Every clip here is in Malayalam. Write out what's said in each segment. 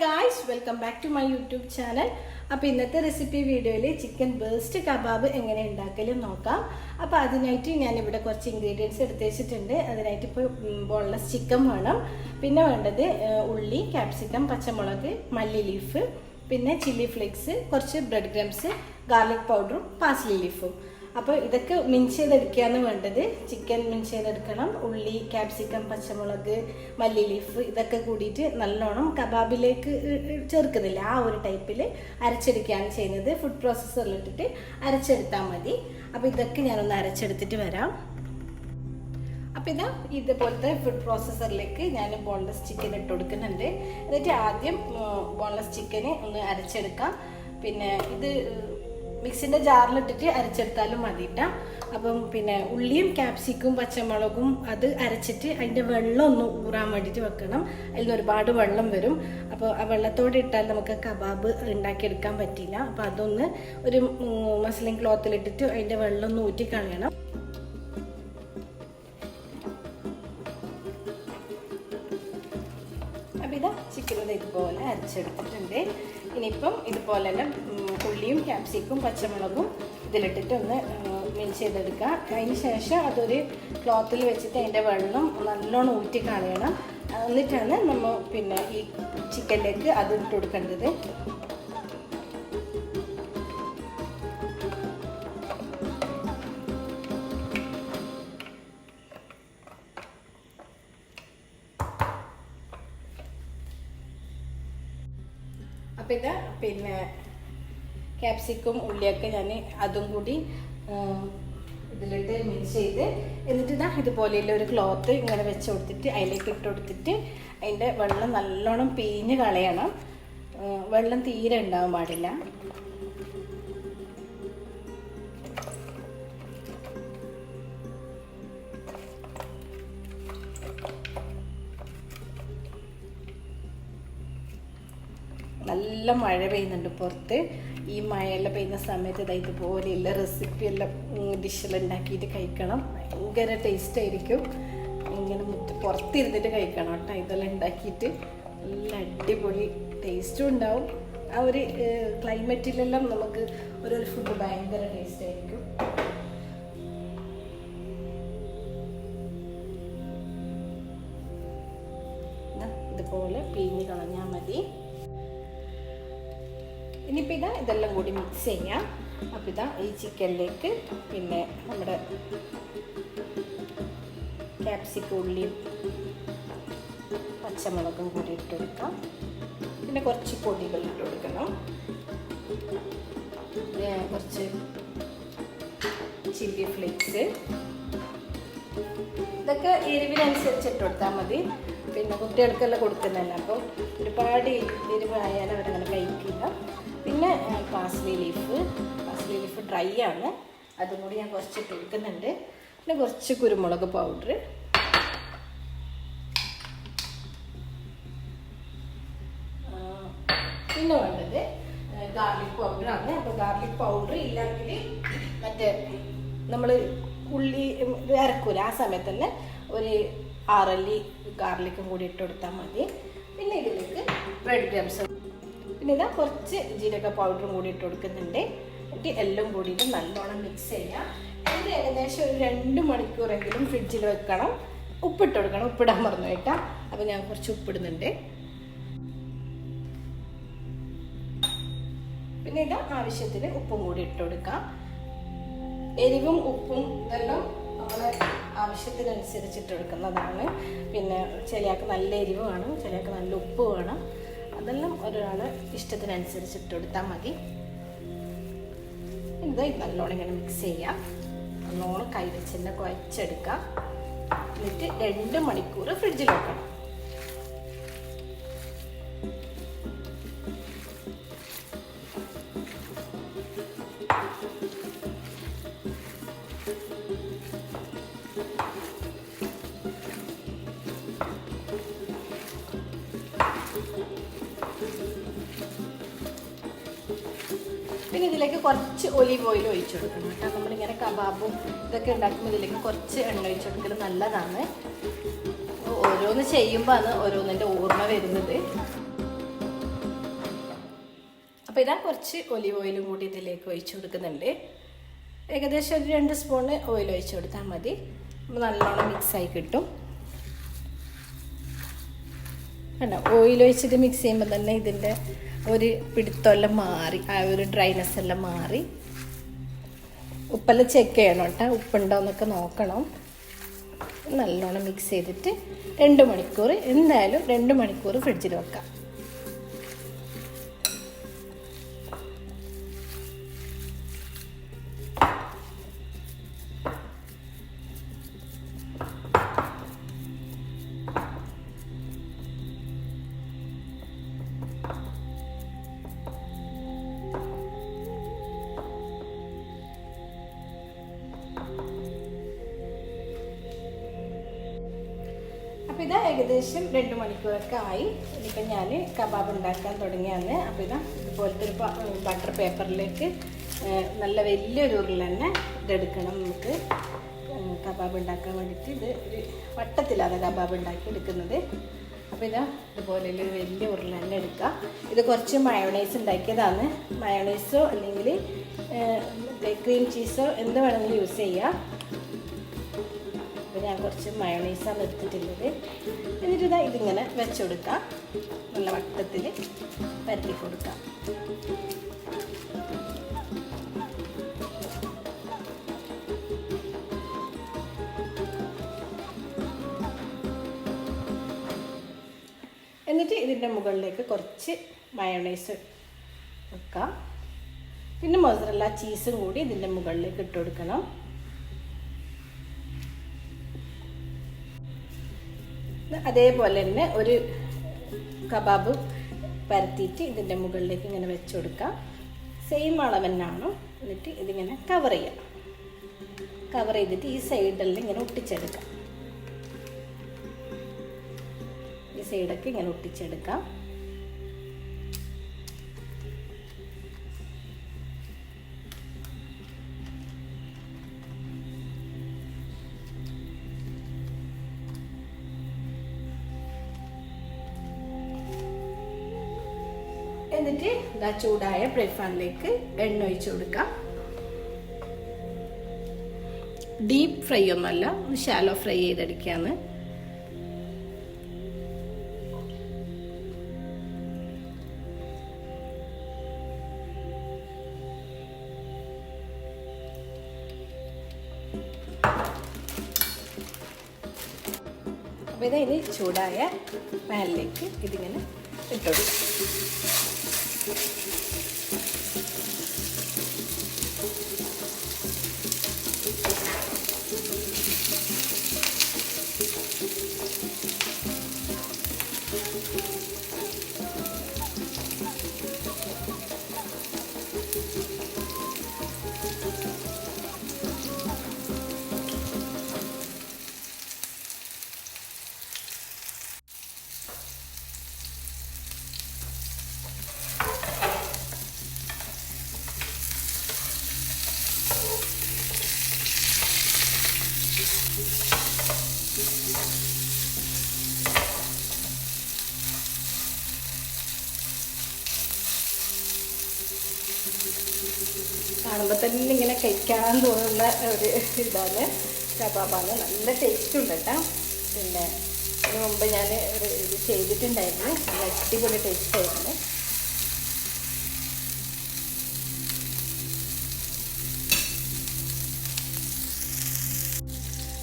Guys, welcome back to my YouTube channel. അപ്പോൾ ഇന്നത്തെ റെസിപ്പി വീഡിയോയിൽ ചിക്കൻ ബേസ്റ്റ് കബാബ് എങ്ങനെ ഉണ്ടാക്കലും നോക്കാം. അപ്പോൾ അതിനായിട്ട് ഞാനിവിടെ കുറച്ച് ഇൻഗ്രീഡിയൻസ് എടുത്ത് വെച്ചിട്ടുണ്ട്. അതിനായിട്ട് ഇപ്പോൾ ബോൺലെസ് ചിക്കൻ വേണം. പിന്നെ വേണ്ടത് ഉള്ളി, ക്യാപ്സിക്കം, പച്ചമുളക്, മല്ലി ലീഫ്, പിന്നെ ചില്ലി ഫ്ലേക്സ്, കുറച്ച് ബ്രെഡ് ക്രംസ്, ഗാർലിക് പൗഡറും പാസ്ലി ലീഫും. അപ്പോൾ ഇതൊക്കെ മിക്സ് ചെയ്തെടുക്കുകയാണ് വേണ്ടത്. ചിക്കൻ മിക്സ് ചെയ്തെടുക്കണം. ഉള്ളി, ക്യാപ്സിക്കം, പച്ചമുളക്, മല്ലി ലീഫ് ഇതൊക്കെ കൂടിയിട്ട് നല്ലോണം കബാബിലേക്ക് ചേർക്കുന്നില്ല, ആ ഒരു ടൈപ്പിൽ അരച്ചെടുക്കുകയാണ് ചെയ്യുന്നത്. ഫുഡ് പ്രോസസ്സറിലിട്ടിട്ട് അരച്ചെടുത്താൽ മതി. അപ്പോൾ ഇതൊക്കെ ഞാനൊന്ന് അരച്ചെടുത്തിട്ട് വരാം. അപ്പോൾ ഇതുപോലത്തെ ഫുഡ് പ്രോസസ്സറിലേക്ക് ഞാൻ ബോൺലെസ് ചിക്കൻ ഇട്ട് കൊടുക്കുന്നുണ്ട്. എന്നിട്ട് ആദ്യം ബോൺലെസ് ചിക്കന് ഒന്ന് അരച്ചെടുക്കാം. പിന്നെ ഇത് മിക്സിൻ്റെ ജാറിലിട്ടിട്ട് അരച്ചെടുത്താലും മതിയിട്ടാ. അപ്പം പിന്നെ ഉള്ളിയും ക്യാപ്സിക്കും പച്ചമുളകും അത് അരച്ചിട്ട് അതിൻ്റെ വെള്ളം ഒന്ന് ഊറാൻ വേണ്ടിയിട്ട് വെക്കണം. അതിൽ നിന്ന് ഒരുപാട് വെള്ളം വരും. അപ്പോൾ ആ വെള്ളത്തോടെ ഇട്ടാൽ നമുക്ക് കബാബ് ഉണ്ടാക്കിയെടുക്കാൻ പറ്റില്ല. അപ്പോൾ അതൊന്ന് ഒരു മസ്ലിൻ ക്ലോത്തിലിട്ടിട്ട് അതിൻ്റെ വെള്ളം ഒന്ന് ഊറ്റി കളയണം. അപ്പോൾ ചിക്കൻ ഇതുപോലെ അരച്ചെടുത്തിട്ടുണ്ട്. ഇനിയിപ്പം ഇതുപോലെ തന്നെ ഉള്ളിയും ക്യാപ്സിക്കും പച്ചമുളകും ഇതിലിട്ടിട്ട് ഒന്ന് മിക്സ് ചെയ്തെടുക്കുക. അതിന് ശേഷം അതൊരു ക്ലോത്തിൽ വെച്ചിട്ട് അതിൻ്റെ വെള്ളം നല്ലോണം ഊറ്റി കളയണം. എന്നിട്ടാണ് നമ്മൾ പിന്നെ ഈ ചിക്കനിലേക്ക് അത് ഇട്ട് കൊടുക്കേണ്ടത്. അപ്പോൾ പിന്നെ ക്യാപ്സിക്കും ഉള്ളിയൊക്കെ ഞാൻ അതും കൂടി ഇതിലിട്ട് മിക്സ് ചെയ്ത് എന്നിട്ട് ഇതുപോലെയുള്ള ഒരു ക്ലോത്ത് ഇങ്ങനെ വെച്ച് കൊടുത്തിട്ട് അതിലേക്ക് ഇട്ട് കൊടുത്തിട്ട് അതിൻ്റെ വെള്ളം നല്ലോണം പിഴിഞ്ഞ് കളയണം. വെള്ളം തീരെ ഉണ്ടാവാൻ പാടില്ല. നല്ല മഴ പെയ്യുന്നുണ്ട് പുറത്ത്. ഈ മഴയെല്ലാം പെയ്യുന്ന സമയത്ത് ഇതുപോലെയുള്ള റെസിപ്പിയെല്ലാം ഡിഷെല്ലാം ഉണ്ടാക്കിയിട്ട് കഴിക്കണം. ഭയങ്കര ടേസ്റ്റ് ആയിരിക്കും. ഇങ്ങനെ പുറത്തിരുന്നിട്ട് കഴിക്കണം കേട്ടോ. ഇതെല്ലാം ഉണ്ടാക്കിയിട്ട് നല്ല അടിപൊളി ടേസ്റ്റും ഉണ്ടാവും. ആ ഒരു ക്ലൈമറ്റിലെല്ലാം നമുക്ക് ഓരോ ഫുഡ് ഭയങ്കര ടേസ്റ്റ് ആയിരിക്കും. ഇതുപോലെ പിഴിഞ്ഞ് കളഞ്ഞാൽ മതി. ഇനിയിപ്പോൾ ഇതെല്ലാം കൂടി മിക്സ് ചെയ്യാം. അപ്പോൾ ഈ ചിക്കനിലേക്ക് പിന്നെ നമ്മുടെ ക്യാപ്സിക്കം, ഉള്ളിയും പച്ചമുളകും കൂടി ഇട്ട് കൊടുക്കാം. പിന്നെ കുറച്ച് പൊടികൾ ഇട്ട് കൊടുക്കണം. കുറച്ച് ചില്ലി ഫ്ലേക്സ്, ഇതൊക്കെ എരിവിനനുസരിച്ച് ഇട്ട് കൊടുത്താൽ മതി. പിന്നെ കുട്ടികൾക്കെല്ലാം കൊടുക്കുന്നതല്ല, അപ്പോൾ ഒരുപാട് എരിവായാലും അവരങ്ങനെ കഴിക്കില്ല. പിന്നെ പാസ്ലി ലീഫ് ഡ്രൈ ആണ്, അതും കൂടി ഞാൻ കുറച്ച് ഇട്ട് കൊടുക്കുന്നുണ്ട്. പിന്നെ കുറച്ച് കുരുമുളക് പൗഡർ, പിന്നെ വേണ്ടത് ഗാർലിക് പൗഡറാണ്. അപ്പോൾ ഗാർലിക് പൗഡർ ഇല്ലെങ്കിൽ മറ്റേ നമ്മൾ ഉള്ളി അരക്കൂല, ആ സമയത്ത് തന്നെ ഒരു 6 അല്ലി ഗാർലിക്കും കൂടി ഇട്ട് കൊടുത്താൽ മതി. പിന്നെ ഇതിലേക്ക് ബ്രെഡ് ക്രംസ്, പിന്നെ കുറച്ച് ജീരക പൗഡറും കൂടി ഇട്ട് കൊടുക്കുന്നുണ്ട്. എന്നിട്ട് എല്ലാം കൂടിയിട്ട് നല്ലോണം മിക്സ് ചെയ്യാം. ഇത് ഏകദേശം ഒരു 2 മണിക്കൂറെങ്കിലും ഫ്രിഡ്ജിൽ വെക്കണം. ഉപ്പിട്ട് കൊടുക്കണം. ഉപ്പിടാൻ മറന്നു കേട്ടാ. അപ്പോൾ ഞാൻ കുറച്ച് ഉപ്പിടുന്നുണ്ട്. പിന്നെ ആവശ്യത്തിന് ഉപ്പും കൂടി ഇട്ട് കൊടുക്കാം. എരിവും ഉപ്പും ഇതെല്ലാം നമ്മളെ ആവശ്യത്തിനനുസരിച്ചിട്ട് എടുക്കുന്നതാണ്. പിന്നെ ചിലയാൾക്ക് നല്ല എരിവ് വേണം, ചിലയാൾക്ക് നല്ല ഉപ്പ് വേണം. അതെല്ലാം ഒരാളെ ഇഷ്ടത്തിനനുസരിച്ചിട്ട് കൊടുത്താൽ മതി. ഇത് നല്ലോണം ഇങ്ങനെ മിക്സ് ചെയ്യാം. നല്ലോണം കൈ വെച്ച് തന്നെ കുഴച്ചെടുക്കാം. എന്നിട്ട് 2 മണിക്കൂർ ഫ്രിഡ്ജിൽ വെക്കണം. പിന്നെ ഇതിലേക്ക് കുറച്ച് ഒലിവ് ഓയിൽ ഒഴിച്ചു കൊടുക്കണം കേട്ടോ. നമ്മളിങ്ങനെ കബാബും ഇതൊക്കെ ഉണ്ടാക്കുമ്പോൾ ഇതിലേക്ക് കുറച്ച് എണ്ണ ഒഴിച്ചു കൊടുക്കൽ നല്ലതാണ്. ഓരോന്ന് ചെയ്യുമ്പോൾ ആണ് ഓരോന്നിൻ്റെ ഓർമ്മ വരുന്നത്. അപ്പോൾ ഇതാ കുറച്ച് ഒലിവ് ഓയിലും കൂടി ഇതിലേക്ക് ഒഴിച്ചു കൊടുക്കുന്നുണ്ട്. ഏകദേശം ഒരു 2 സ്പൂണ് ഓയിൽ ഒഴിച്ചു കൊടുത്താൽ മതി. നല്ലോണം മിക്സായി കിട്ടും. കണ്ടോ, ഓയിൽ ഒഴിച്ചിട്ട് മിക്സ് ചെയ്യുമ്പോൾ തന്നെ ഇതിൻ്റെ ഒരു പിടുത്തമെല്ലാം മാറി, ആ ഒരു ഡ്രൈനെസ് എല്ലാം മാറി. ഉപ്പെല്ലാം ചെക്ക് ചെയ്യണം കേട്ടോ, ഉപ്പുണ്ടോ എന്നൊക്കെ നോക്കണം. നല്ലോണം മിക്സ് ചെയ്തിട്ട് 2 മണിക്കൂർ, എന്തായാലും 2 മണിക്കൂർ ഫ്രിഡ്ജിൽ വെക്കാം. അപ്പോൾ ഇതാ ഏകദേശം 2 മണിക്കൂറൊക്കെ ആയി. ഇനിയിപ്പോൾ ഞാൻ കബാബ് ഉണ്ടാക്കാൻ തുടങ്ങിയാണ്. അപ്പോൾ ഇതാ ഇതുപോലത്തെ ഒരു ബട്ടർ പേപ്പറിലേക്ക് നല്ല വലിയൊരു ഉരുള തന്നെ ഇതെടുക്കണം നമുക്ക് കബാബ് ഉണ്ടാക്കാൻ വേണ്ടിയിട്ട്. ഇത് ഒരു വട്ടത്തിലാണ് കബാബ് ഉണ്ടാക്കി എടുക്കുന്നത്. അപ്പോൾ ഇതാ ഇതുപോലെ ഒരു വലിയ ഉരുള തന്നെ എടുക്കുക. ഇത് കുറച്ച് മയോണൈസ് ഉണ്ടാക്കിയതാണ്. മയോണൈസോ അല്ലെങ്കിൽ ക്രീം ചീസോ എന്ത് വേണമെങ്കിലും യൂസ് ചെയ്യാം. അപ്പോൾ ഞാൻ കുറച്ച് മയോണൈസാണ് എടുത്തിട്ടുള്ളത്. എന്നിട്ട് ഇതാ ഇതിങ്ങനെ വെച്ച് കൊടുക്കാം. നല്ല വട്ടത്തിൽ പരത്തി കൊടുക്കാം. എന്നിട്ട് ഇതിൻ്റെ മുകളിലേക്ക് കുറച്ച് മയോണൈസ് വെക്കാം. പിന്നെ മൊസറല്ല ചീസും കൂടി ഇതിൻ്റെ മുകളിലേക്ക് ഇട്ട് കൊടുക്കണം. അതേപോലെ തന്നെ ഒരു കബാബ് പരത്തിയിട്ട് ഇതിൻ്റെ മുകളിലേക്ക് ഇങ്ങനെ വെച്ച് കൊടുക്കാം. സെയിം അളവ് തന്നെയാണ്. എന്നിട്ട് ഇതിങ്ങനെ കവർ ചെയ്യാം. കവർ ചെയ്തിട്ട് ഈ സൈഡെല്ലാം ഇങ്ങനെ ഒട്ടിച്ചെടുക്കാം. ഈ സൈഡൊക്കെ ഇങ്ങനെ ഒട്ടിച്ചെടുക്കാം. എന്നിട്ട് ഇതാ ചൂടായ ഫ്രൈ പാനിലേക്ക് എണ്ണ ഒഴിച്ചു കൊടുക്കാം. ഡീപ്പ് ഫ്രൈ ഒന്നുമല്ല, ഷാലോ ഫ്രൈ ചെയ്തെടുക്കുകയാണ്. അപ്പോൾ ഇതിന് ചൂടായ പാനിലേക്ക് ഇതിങ്ങനെ ഇട്ടുകൊടുക്കാം. കാണുമ്പോൾ തന്നെ ഇങ്ങനെ കഴിക്കാൻ തോന്നുന്ന ഒരു ഇതാണ് കബാബാണ്. നല്ല ടേസ്റ്റ് ഉണ്ട് കേട്ടോ. പിന്നെ ഇതിന് മുമ്പ് ഞാൻ ഇത് ചെയ്തിട്ടുണ്ടായിരുന്നു. നല്ല അടിപൊളി ടേസ്റ്റ് ആയിരുന്നു.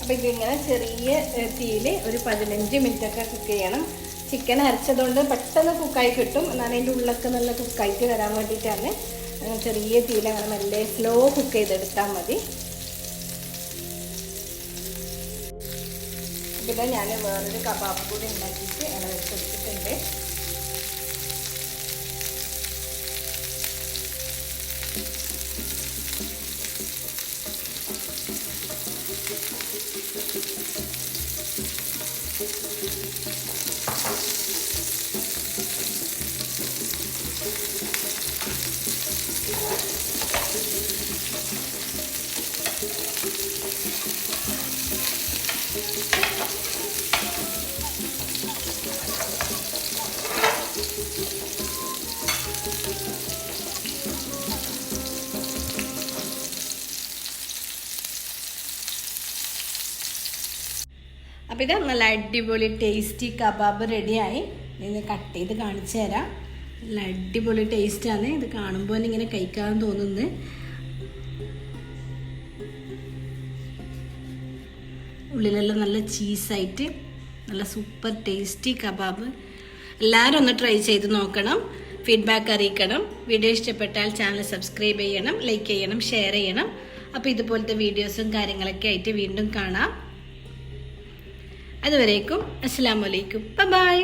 അപ്പോൾ ഇതിങ്ങനെ ചെറിയ തീയിൽ ഒരു 15 മിനിറ്റൊക്കെ കുക്ക് ചെയ്യണം. ചിക്കൻ അരച്ചതുകൊണ്ട് പെട്ടെന്ന് കുക്കായി കിട്ടും. എന്നാൽ അതിൻ്റെ ഉള്ളൊക്കെ നല്ല കുക്കായിട്ട് വരാൻ വേണ്ടിയിട്ടാണ് ചെറിയ തീയിൽ അങ്ങനെ നല്ല സ്ലോ കുക്ക് ചെയ്തെടുത്താൽ മതി. പിന്നെ ഞാൻ വേറൊരു കബാബ് കൂടി ഉണ്ടാക്കിയിട്ട് അങ്ങനെ വെച്ചെടുത്തിട്ടുണ്ട്. അപ്പോൾ ഇത് നല്ല അടിപൊളി ടേസ്റ്റി കബാബ് റെഡിയായി. ഇത് കട്ട് ചെയ്ത് കാണിച്ചു തരാം. നല്ല അടിപൊളി ടേസ്റ്റാണ്. ഇത് കാണുമ്പോൾ തന്നെ ഇങ്ങനെ കഴിക്കാൻ തോന്നുന്നത്. ഉള്ളിലെല്ലാം നല്ല ചീസായിട്ട് നല്ല സൂപ്പർ ടേസ്റ്റി കബാബ്. എല്ലാവരും ഒന്ന് ട്രൈ ചെയ്ത് നോക്കണം, ഫീഡ്ബാക്ക് അറിയിക്കണം. വീഡിയോ ഇഷ്ടപ്പെട്ടാൽ ചാനൽ സബ്സ്ക്രൈബ് ചെയ്യണം, ലൈക്ക് ചെയ്യണം, ഷെയർ ചെയ്യണം. അപ്പോൾ ഇതുപോലത്തെ വീഡിയോസും കാര്യങ്ങളൊക്കെ ആയിട്ട് വീണ്ടും കാണാം. അതുവരേക്കും അസ്സലാമു അലൈക്കും, ബൈ.